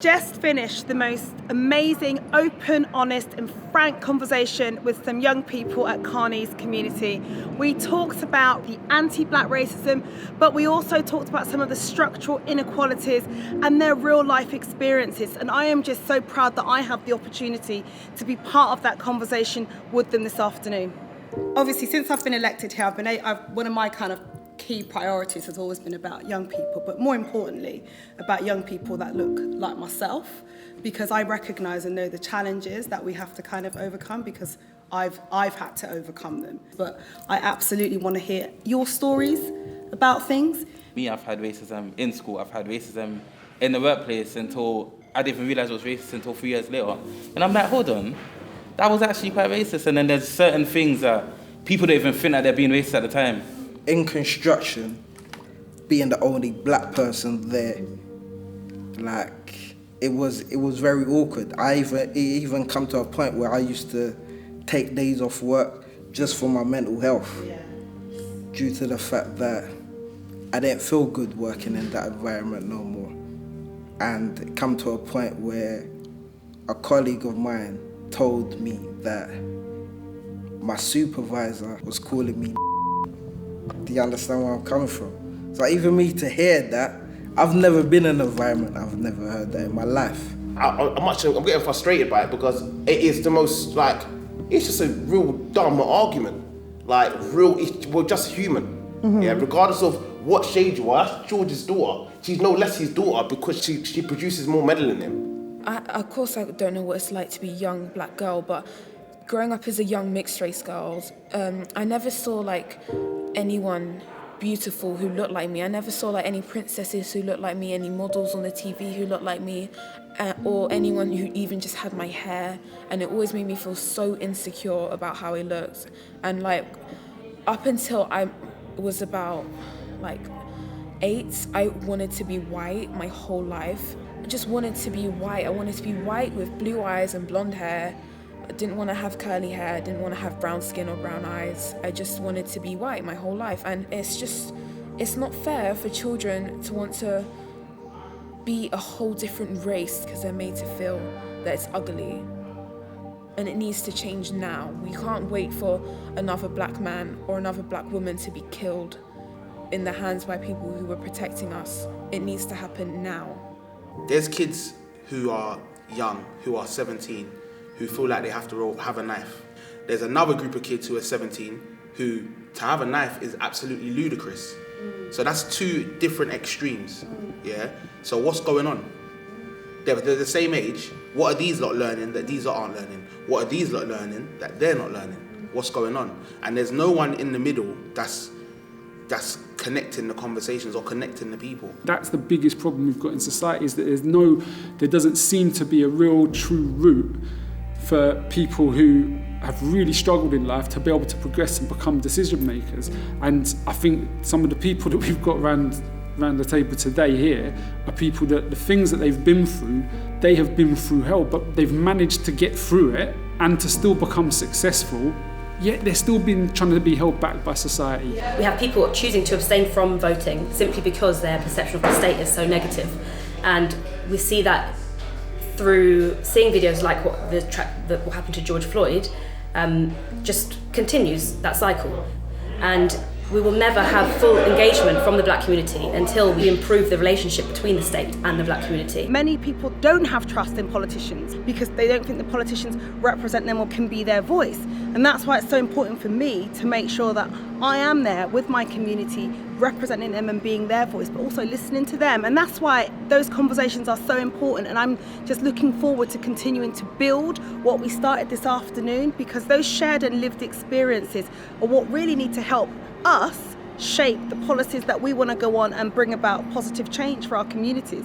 Just finished the most amazing, open, honest and frank conversation with some young people at Carneys community. We talked about the anti-black racism, but we also talked about some of the structural inequalities and their real life experiences. And I am just so proud that I have the opportunity to be part of that conversation with them this afternoon. Obviously, since I've been elected here, one of my kind of key priorities has always been about young people, but more importantly, about young people that look like myself, because I recognise and know the challenges that we have to kind of overcome, because I've had to overcome them. But I absolutely want to hear your stories about things. Me, I've had racism in school, I've had racism in the workplace until I didn't even realise it was racist until 3 years later. And I'm like, hold on, that was actually quite racist. And then there's certain things that people don't even think that they're being racist at the time. In construction, being the only black person there, like, it was very awkward. It even come to a point where I used to take days off work just for my mental health, due to the fact that I didn't feel good working in that environment no more. And it come to a point where a colleague of mine told me that my supervisor was calling me. Do you understand where I'm coming from? So even me to hear that, I've never been in an environment, I've never heard that in my life. I'm getting frustrated by it because it is the most, like, it's just a real dumb argument. Like, we're just human. Mm-hmm. Yeah, regardless of what shade you are. That's George's daughter. She's no less his daughter because she produces more metal in him. Of course, I don't know what it's like to be a young black girl, but growing up as a young mixed race girl, I never saw like anyone beautiful who looked like me. I never saw like any princesses who looked like me, any models on the TV who looked like me, or anyone who even just had my hair. And it always made me feel so insecure about how I looked. And like up until I was about like 8, I wanted to be white my whole life. I just wanted to be white. I wanted to be white with blue eyes and blonde hair. I didn't want to have curly hair, I didn't want to have brown skin or brown eyes. I just wanted to be white my whole life. And it's not fair for children to want to be a whole different race because they're made to feel that it's ugly. And it needs to change now. We can't wait for another black man or another black woman to be killed in the hands by people who were protecting us. It needs to happen now. There's kids who are young, who are 17, who feel like they have to have a knife. There's another group of kids who are 17 who, to have a knife is absolutely ludicrous. So that's two different extremes, yeah? So what's going on? They're the same age. What are these lot learning that these lot aren't learning? What are these lot learning that they're not learning? What's going on? And there's no one in the middle that's connecting the conversations or connecting the people. That's the biggest problem we've got in society, is that there doesn't seem to be a real true route for people who have really struggled in life to be able to progress and become decision makers. And I think some of the people that we've got around the table today here are people that the things that they've been through, they have been through hell, but they've managed to get through it and to still become successful, yet they're still trying to be held back by society. We have people choosing to abstain from voting simply because their perception of the state is so negative. And we see that through seeing videos like what happened to George Floyd, just continues that cycle. And we will never have full engagement from the black community until we improve the relationship between the state and the black community. Many people don't have trust in politicians because they don't think the politicians represent them or can be their voice. And that's why it's so important for me to make sure that I am there with my community, representing them and being their voice, but also listening to them. And that's why those conversations are so important. And I'm just looking forward to continuing to build what we started this afternoon, because those shared and lived experiences are what really need to help us shape the policies that we want to go on and bring about positive change for our communities.